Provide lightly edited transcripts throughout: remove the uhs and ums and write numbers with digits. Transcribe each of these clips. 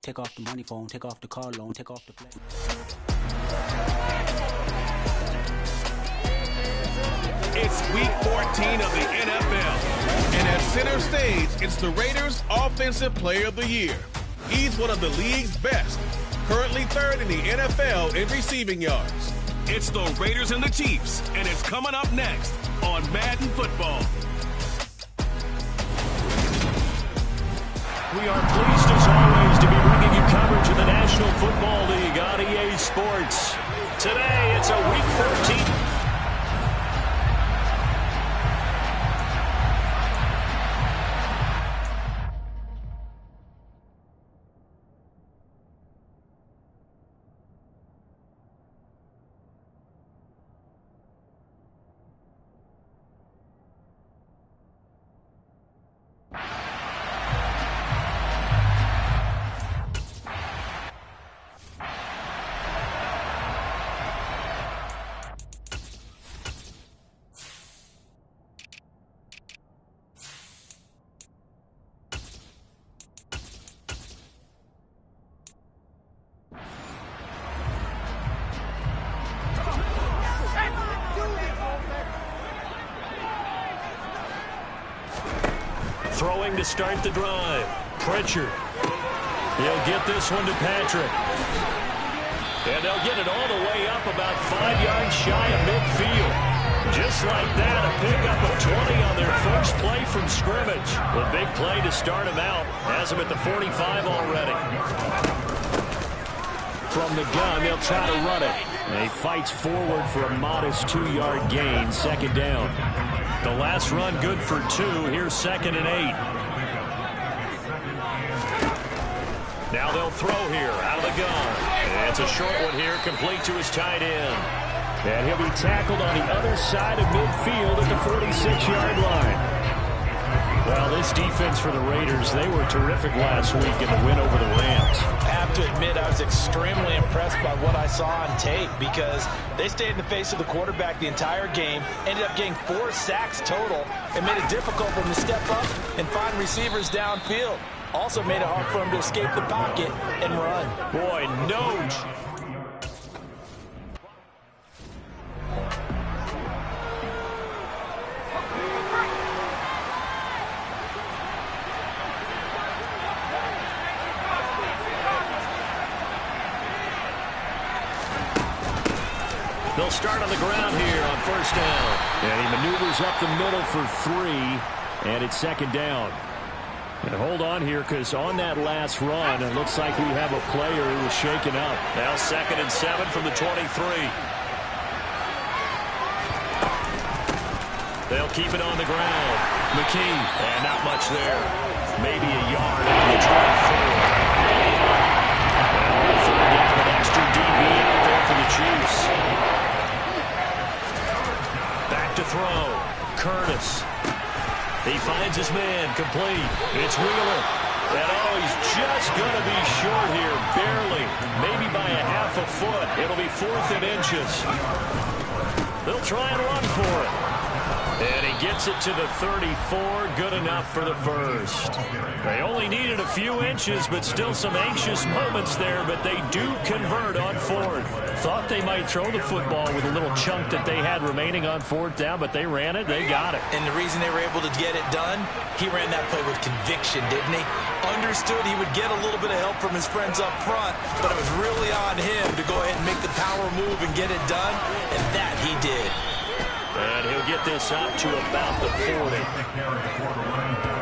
Take off the money phone, take off the car loan, take off the flag. It's week 14 of the NFL. And at center stage, it's the Raiders' Offensive Player of the Year. He's one of the league's best, currently third in the NFL in receiving yards. It's the Raiders and the Chiefs, and it's coming up next on Madden Football. We are pleased, as always, to be bringing you coverage of the National Football League on EA Sports. Today, it's a Week 14. Throwing to start the drive. Pritchard. He'll get this one to Patrick. And they'll get it all the way up about 5 yards shy of midfield. Just like that, a pickup of 20 on their first play from scrimmage. A big play to start him out. Has him at the 45 already. From the gun, they'll try to run it. And he fights forward for a modest 2-yard gain, second down. The last run good for 2. Here's 2nd and 8. Now they'll throw here out of the gun. And it's a short one here, complete to his tight end. And he'll be tackled on the other side of midfield at the 46-yard line. Well, this defense for the Raiders, they were terrific last week in the win over the Rams. I have to admit, I was extremely impressed by what I saw on tape because they stayed in the face of the quarterback the entire game, ended up getting 4 sacks total, and made it difficult for them to step up and find receivers downfield. Also made it hard for them to escape the pocket and run. Boy, no. They'll start on the ground here on first down. And he maneuvers up the middle for 3, and it's second down. And hold on here, because on that last run, it looks like we have a player who was shaken up. Now 2nd and 7 from the 23. They'll keep it on the ground. McKee, and not much there. Maybe a yard into the 24. Well, third down, an extra DB out there for the Chiefs. Back to throw. Curtis. He finds his man, complete. It's Wheeler. And he's just going to be short here, barely. Maybe by a half a foot. It'll be 4th and inches. They'll try and run for it. And he gets it to the 34, good enough for the first. They only needed a few inches, but still some anxious moments there, but they do convert on 4th. Thought they might throw the football with a little chunk that they had remaining on 4th down, but they ran it, they got it. And the reason they were able to get it done, he ran that play with conviction, didn't he? Understood he would get a little bit of help from his friends up front, but it was really on him to go ahead and make the power move and get it done, and that he did. And he'll get this up to about the 40.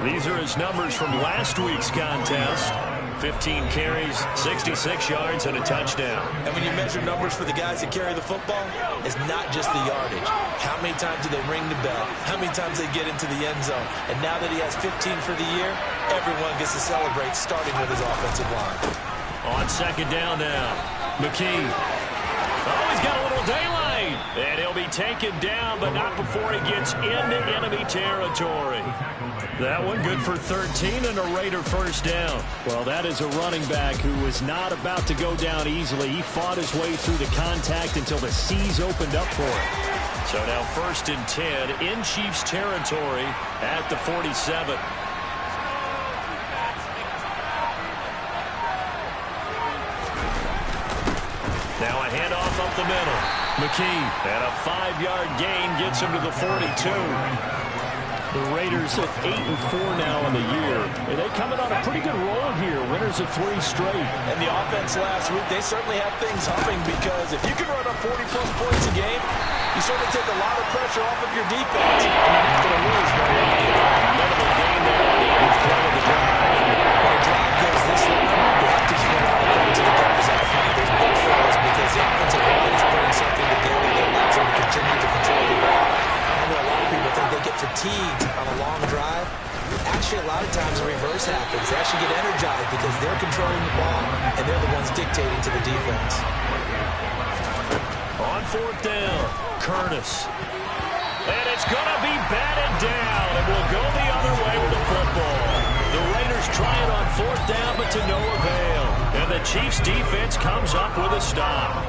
These are his numbers from last week's contest. 15 carries, 66 yards, and a touchdown. And when you measure numbers for the guys that carry the football, it's not just the yardage. How many times do they ring the bell? How many times they get into the end zone? And now that he has 15 for the year, everyone gets to celebrate, starting with his offensive line. On second down now, McKee. Oh, he's got a little daylight. And he'll be taken down, but not before he gets into enemy territory. That one good for 13 and a Raider first down. Well, that is a running back who was not about to go down easily. He fought his way through the contact until the seas opened up for him. So now 1st and 10 in Chiefs territory at the 47. Now a handoff up the middle. McKee, and a 5-yard gain gets him to the 42. The Raiders at 8-4 now in the year. And they coming on a pretty good roll here. Winners of 3 straight. And the offense last week, they certainly have things humming because if you can run up 40-plus points a game, you certainly take a lot of pressure off of your defense. And you're not going to lose very often. Minimal gain there on the 8th play of the drive. When a drive goes this long, you have to give a lot of credit to the guys up front. There's big falls because the offensive line is putting something together that allows them to continue to control the ball. I know a lot of people think they get fatigued on a long drive. Actually, a lot of times the reverse happens. They actually get energized because they're controlling the ball and they're the ones dictating to the defense. On 4th down, Curtis. And it's going to be batted down, and we'll go the other way with the football. The Raiders try it on 4th down, but to no avail. And the Chiefs' defense comes up with a stop.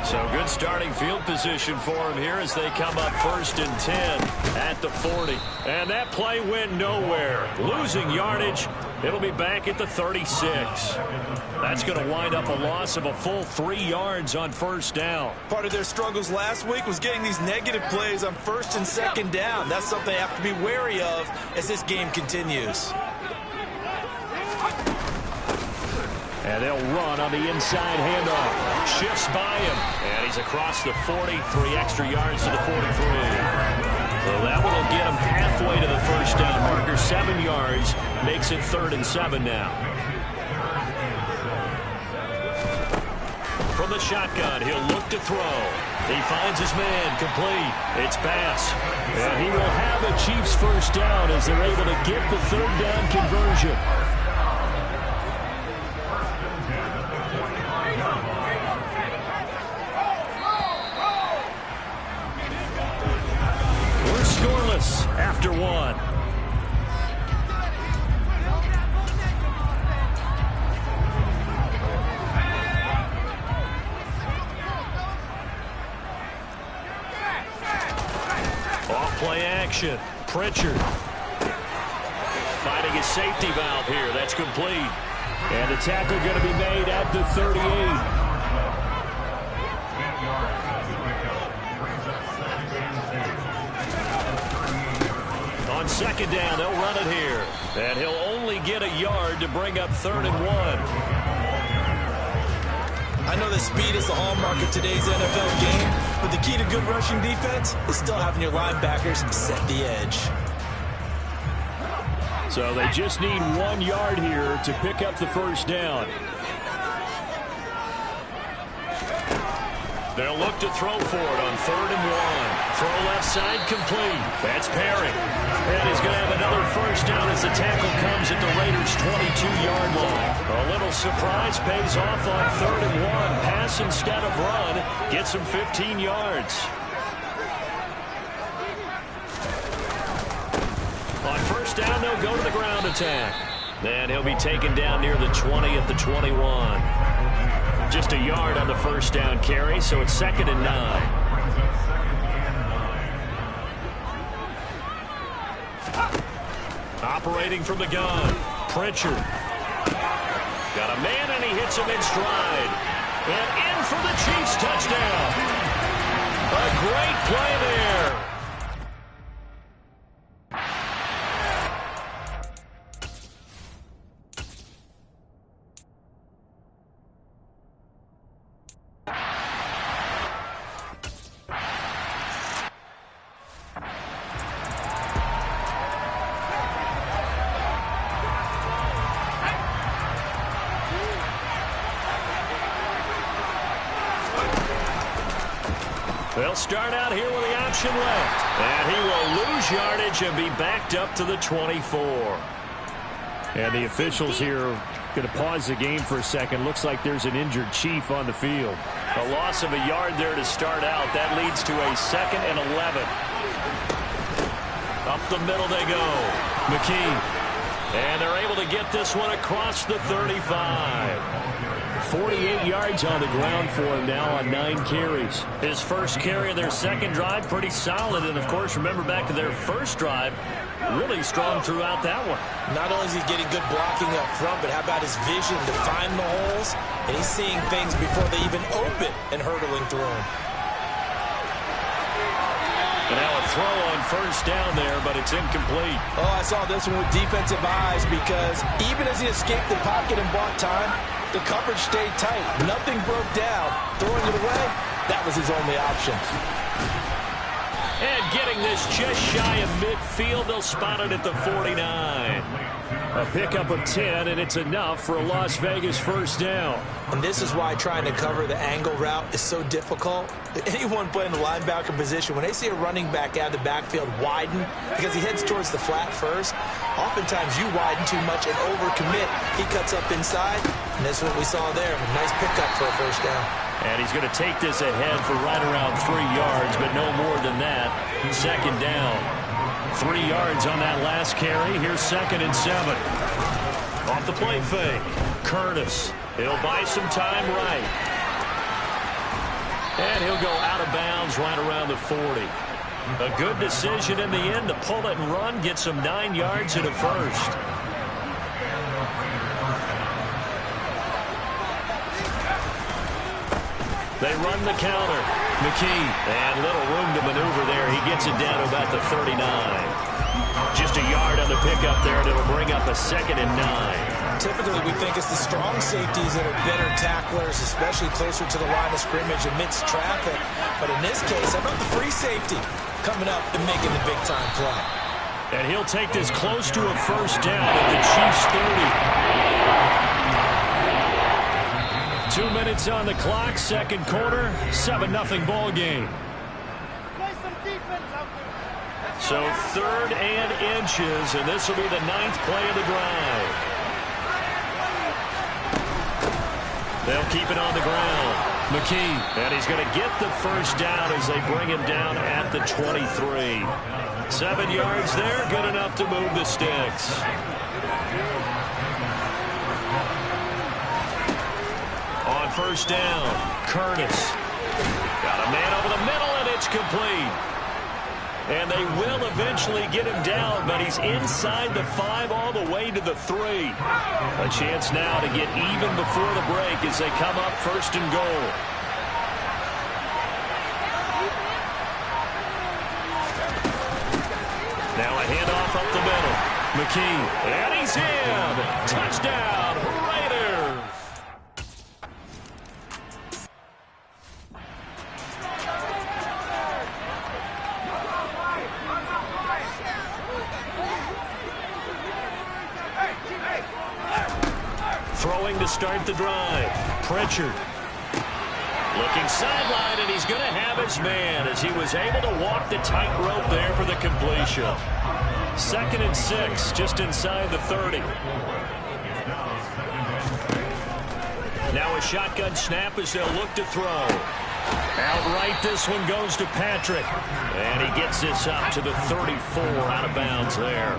So good starting field position for him here as they come up 1st and 10 at the 40. And that play went nowhere. Losing yardage. It'll be back at the 36. That's going to wind up a loss of a full 3 yards on 1st down. Part of their struggles last week was getting these negative plays on 1st and 2nd down. That's something they have to be wary of as this game continues. And they'll run on the inside handoff. Shifts by him. And he's across the 40. 3 extra yards to the 43. So that one will get him halfway to the 1st down marker. 7 yards. Makes it 3rd and 7 now. From the shotgun, he'll look to throw. He finds his man. Complete. It's Bass. And he will have a Chiefs 1st down as they're able to get the 3rd down conversion. After 1. Off-play action. Pritchard. Finding his safety valve here. That's complete. And the tackle going to be made at the 38. On 2nd down, they'll run it here. And he'll only get a yard to bring up 3rd and 1. I know that speed is the hallmark of today's NFL game, but the key to good rushing defense is still having your linebackers set the edge. So they just need 1 yard here to pick up the 1st down. They'll look to throw for it on 3rd and 1. Throw left side complete. That's Perry. And he's going to have another 1st down as the tackle comes at the Raiders' 22-yard line. A little surprise pays off on 3rd and 1. Pass instead of run gets him 15 yards. On 1st down, they'll go to the ground attack. And he'll be taken down near the 20 at the 21. Just a yard on the 1st down carry, so it's 2nd and 9. Operating from the gun, Pritchard. Got a man, and he hits him in stride. And in for the Chiefs touchdown. A great play there. They'll start out here with the option left. And he will lose yardage and be backed up to the 24. And the officials here are going to pause the game for a second. Looks like there's an injured Chief on the field. A loss of a yard there to start out. That leads to a 2nd and 11. Up the middle they go. McKee. And they're able to get this one across the 35. 48 yards on the ground for him now on 9 carries. His first carry of their second drive, pretty solid. And, of course, remember back to their first drive, really strong throughout that one. Not only is he getting good blocking up front, but how about his vision to find the holes? And he's seeing things before they even open and hurdling through them. And now a throw on first down there, but it's incomplete. Oh, I saw this one with defensive eyes because even as he escaped the pocket and bought time, the coverage stayed tight. Nothing broke down. Throwing it away, that was his only option. And getting this just shy of midfield, they'll spot it at the 49. A pickup of 10, and it's enough for a Las Vegas first down. And this is why trying to cover the angle route is so difficult. Anyone playing the linebacker position, when they see a running back out of the backfield widen because he heads towards the flat first, oftentimes you widen too much and overcommit. He cuts up inside, and that's what we saw there. A nice pickup for a first down. And he's going to take this ahead for right around 3 yards, but no more than that. Second down. 3 yards on that last carry. Here's 2nd and 7. Off the play fake. Curtis. He'll buy some time right. And he'll go out of bounds right around the 40. A good decision in the end to pull it and run. Get some 9 yards and a first. They run the counter. McKee, and little room to maneuver there. He gets it down to about the 39. Just a yard on the pickup there, and it'll bring up a 2nd and 9. Typically, we think it's the strong safeties that are better tacklers, especially closer to the line of scrimmage amidst traffic. But in this case, how about the free safety coming up and making the big-time play? And he'll take this close to a first down at the Chiefs' 30. 2 minutes on the clock, second quarter, 7-0 ball game. So 3rd and inches, and this will be the 9th play of the drive. They'll keep it on the ground. McKee, and he's going to get the first down as they bring him down at the 23. 7 yards there, good enough to move the sticks. On first down, Curtis. Got a man over the middle, and it's complete. And they will eventually get him down, but he's inside the 5 all the way to the 3. A chance now to get even before the break as they come up 1st and goal. Now a handoff up the middle. McKee, and he's in. Touchdown, Raiders. Throwing to start the drive. Pritchard. Looking sideline, and he's going to have his man as he was able to walk the tightrope there for the completion. 2nd and 6, just inside the 30. Now a shotgun snap as they'll look to throw. Outright, this one goes to Patrick. And he gets this up to the 34, out of bounds there.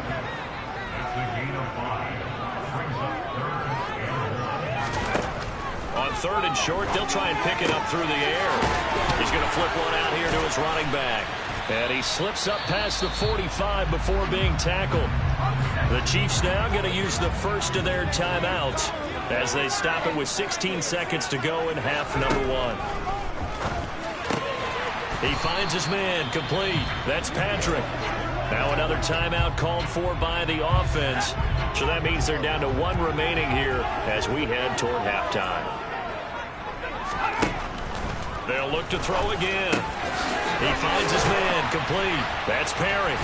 On 3rd and short, they'll try and pick it up through the air. He's going to flip one out here to his running back. And he slips up past the 45 before being tackled. The Chiefs now going to use the first of their timeouts as they stop it with 16 seconds to go in half number 1. He finds his man, complete. That's Patrick. Now another timeout called for by the offense. So that means they're down to 1 remaining here as we head toward halftime. They'll look to throw again. He finds his man, complete. That's Perry.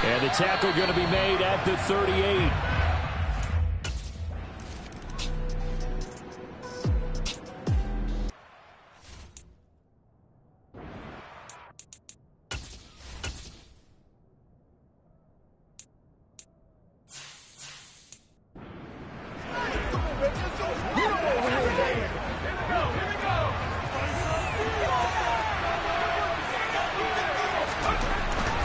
And the tackle going to be made at the 38.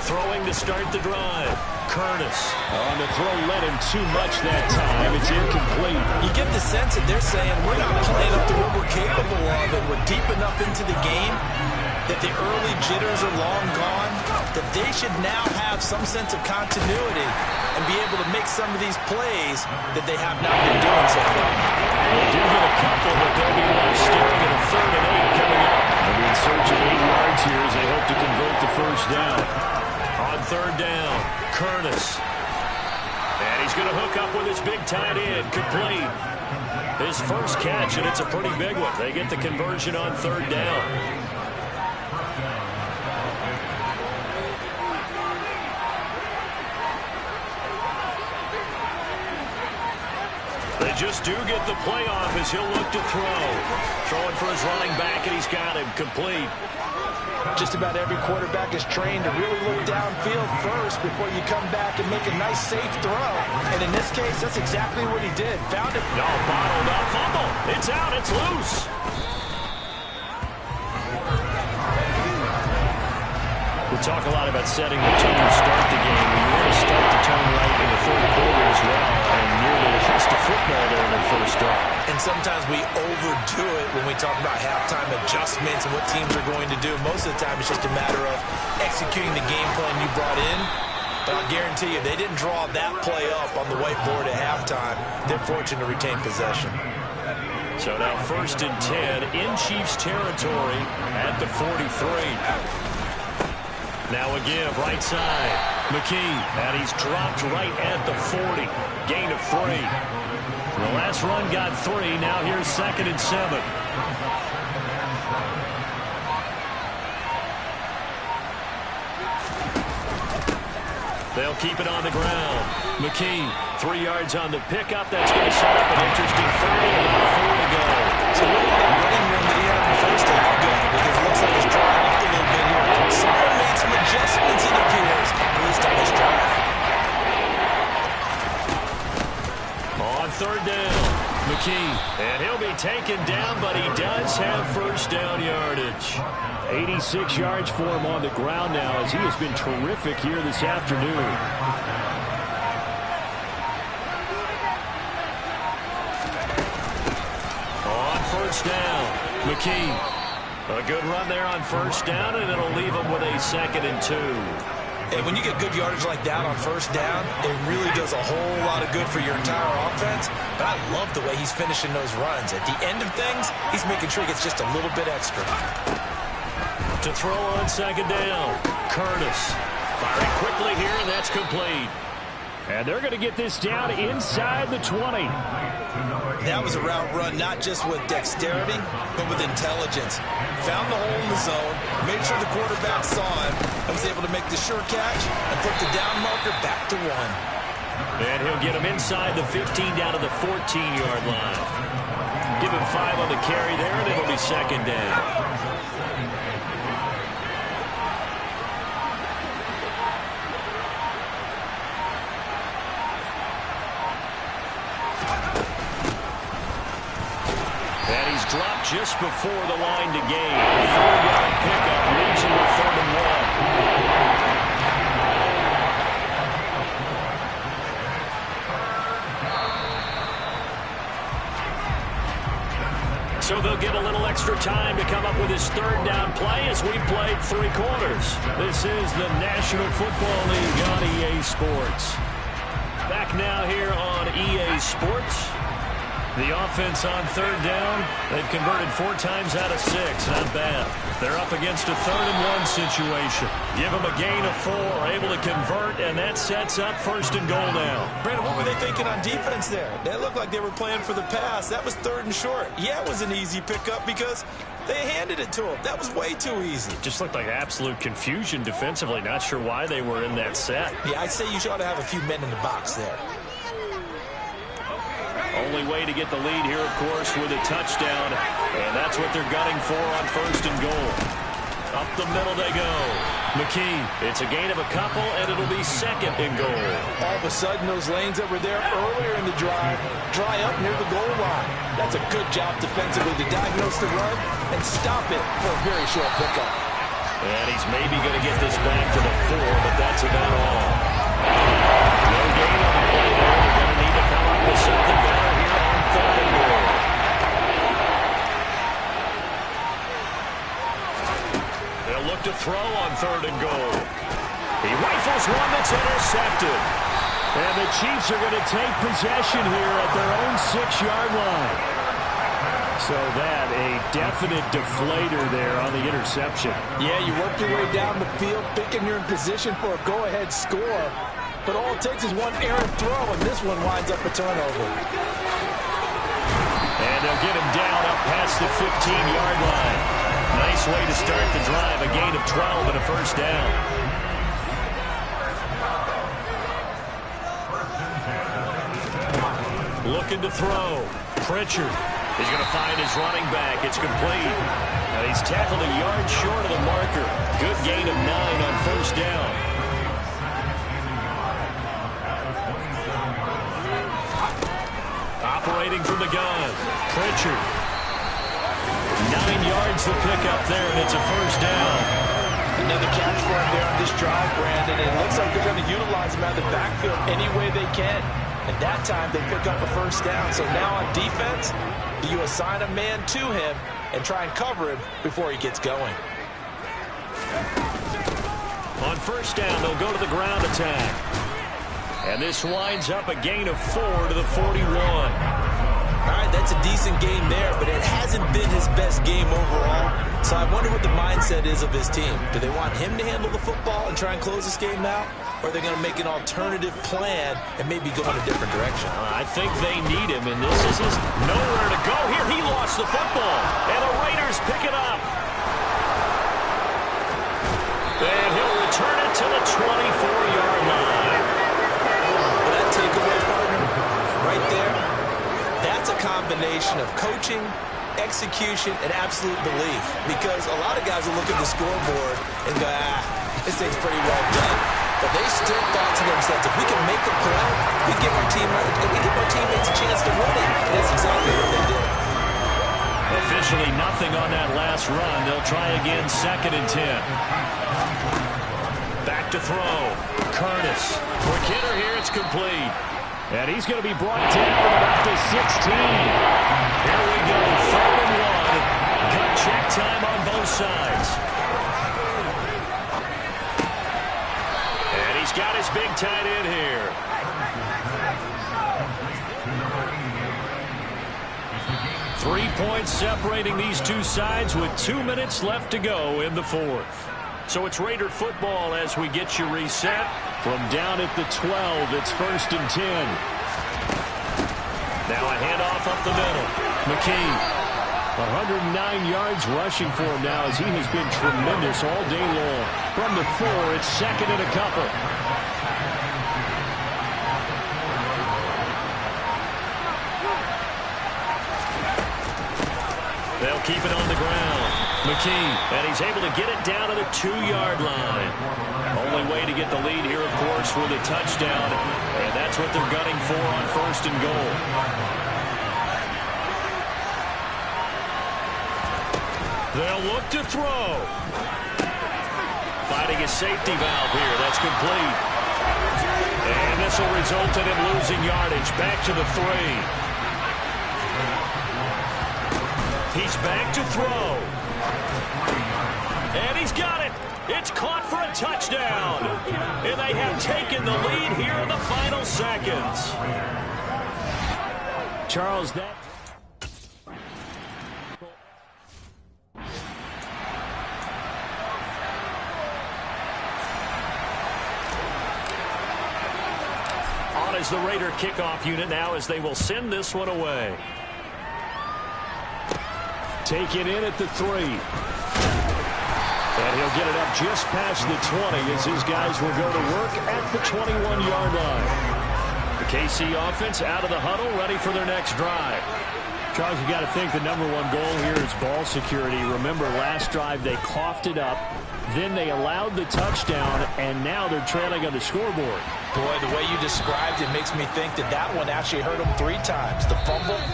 Throwing to start the drive. Curtis. On the throw, led him too much that time. It's incomplete. You get the sense that they're saying, we're not playing up to what we're capable of, and we're deep enough into the game that the early jitters are long gone, that they should now have some sense of continuity and be able to make some of these plays that they have not been doing so far. They do get a couple, but they'll be left staring at a 3rd and 8 coming up. They'll be in search of 8 yards here as they hope to convert the first down. On 3rd down, Curtis. And he's going to hook up with his big tight end, complete. His first catch, and it's a pretty big one. They get the conversion on 3rd down. They just do get the play off as he'll look to throw. Throwing for his running back, and he's got him complete. Just about every quarterback is trained to really look downfield first before you come back and make a nice, safe throw. And in this case, that's exactly what he did. Found it. No, bottled up, fumble. It's out, it's loose. We talk a lot about setting the tone to start the game. We want to start the tone right in the 3rd quarter as well. And nearly just a football there in the first drive. And sometimes we overdo it when we talk about halftime adjustments and what teams are going to do. Most of the time, it's just a matter of executing the game plan you brought in. But I'll guarantee you, they didn't draw that play up on the whiteboard at halftime. They're fortunate to retain possession. So now 1st and 10 in Chiefs territory at the 43. Now a give, right side. McKee, and he's dropped right at the 40. Gain of 3. The last run got 3. Now here's 2nd and 7. They'll keep it on the ground. McKee, 3 yards on the pickup. That's going to set up an interesting 3rd and about 4 to go. So what did that running room that he had in the first half go? Because it looks like he's drawing up a little bit here. Someone made some adjustments, it appears, at least on this drive. On 3rd down, McKee. And he'll be taken down, but he does have first down yardage. 86 yards for him on the ground now as he has been terrific here this afternoon. On 1st down, McKee. A good run there on 1st down, and it'll leave him with a 2nd and 2. And when you get good yardage like that on 1st down, it really does a whole lot of good for your entire offense. But I love the way he's finishing those runs. At the end of things, he's making sure he gets just a little bit extra. To throw on 2nd down, Curtis. Firing quickly here, and that's complete. And they're going to get this down inside the 20. That was a route run not just with dexterity, but with intelligence. Found the hole in the zone, made sure the quarterback saw him, and was able to make the sure catch and put the down marker back to 1. And he'll get him inside the 15 down to the 14-yard line. Give him 5 on the carry there, and it'll be 2nd down. Dropped just before the line to gain. 4-yard pickup leaves him with 3rd and 1. So they'll get a little extra time to come up with his 3rd down play as we played 3 quarters. This is the National Football League on EA Sports. Back now here on EA Sports. The offense on 3rd down, they've converted 4 times out of 6. Not bad. They're up against a 3rd and 1 situation. Give them a gain of 4, able to convert, and that sets up 1st and goal now. Brandon, what were they thinking on defense there? They looked like they were playing for the pass. That was 3rd and short. Yeah, it was an easy pickup because they handed it to him. That was way too easy. Just looked like absolute confusion defensively. Not sure why they were in that set. Yeah, I'd say you ought to have a few men in the box there. Only way to get the lead here, of course, with a touchdown. And that's what they're gunning for on 1st and goal. Up the middle they go. McKee, it's a gain of a couple, and it'll be 2nd and goal. All of a sudden, those lanes that were there earlier in the drive dry up near the goal line. That's a good job defensively to diagnose the run and stop it for a very short pickup. And he's maybe going to get this back to the 4, but that's about all. No gain on the play there. They're going to need to come up with something better here on 3rd and goal. to throw on 3rd and goal. He rifles one that's intercepted. And the Chiefs are going to take possession here at their own 6-yard line. So that, a definite deflator there on the interception. Yeah, you work your way down the field thinking you're in position for a go-ahead score. But all it takes is one errant throw, and this one winds up a turnover. And they'll get him down up past the 15-yard line. Nice way to start the drive, a gain of 12 and a first down. Looking to throw. Pritchard is going to find his running back. It's complete. And he's tackled a yard short of the marker. Good gain of 9 on first down. Operating from the gun. Pritchard. 9 yards to pick up there, and it's a first down. Another catch for him there on this drive, Brandon. It looks like they're going to utilize him out of the backfield any way they can. And that time they pick up a first down. So now on defense, do you assign a man to him and try and cover him before he gets going? On first down, they'll go to the ground attack. And this winds up a gain of 4 to the 41. All right, that's a decent game there, but it hasn't been his best game overall. So I wonder what the mindset is of his team. Do they want him to handle the football and try and close this game out? Or are they going to make an alternative plan and maybe go in a different direction? I think they need him, and this is his nowhere to go. Here he lost the football, and the Raiders pick it up. And he'll return it to the 24-yard line. That takeaway, partner, right there, that's a combination of coaching, execution, and absolute belief. Because a lot of guys will look at the scoreboard and go, this thing's pretty well done. But they still thought to themselves, if we can make a play, we give our teammates a chance to win it. And that's exactly what they did. Officially nothing on that last run. They'll try again, 2nd and 10. Back to throw. Curtis. Quick hitter here, it's complete. And he's going to be brought down about the 16. Here we go, 3rd and 1. Got check time on both sides. And he's got his big tight end here. Three points separating these two sides with 2 minutes left to go in the 4th. So it's Raider football as we get you reset. From down at the 12, it's 1st and 10. Now a handoff up the middle. McKee, 109 yards rushing for him now as he has been tremendous all day long. From the 4, it's 2nd and a couple. They'll keep it on the ground. McKee, and he's able to get it down to the 2-yard line. Only way to get the lead here, of course, with a touchdown. And that's what they're gunning for on 1st and goal. They'll look to throw. Finding a safety valve here. That's complete. And this will result in him losing yardage. Back to the 3. He's back to throw. And he's got it. It's caught for a touchdown. And they have taken the lead here in the final seconds. Charles, that... On is the Raider kickoff unit now as they will send this one away. Take it in at the 3. And he'll get it up just past the 20 as his guys will go to work at the 21-yard line. The KC offense out of the huddle, ready for their next drive. Charles, you got to think the #1 goal here is ball security. Remember, last drive they coughed it up, then they allowed the touchdown, and now they're trailing on the scoreboard. Boy, the way you described it makes me think that one actually hurt them 3 times. The fumble,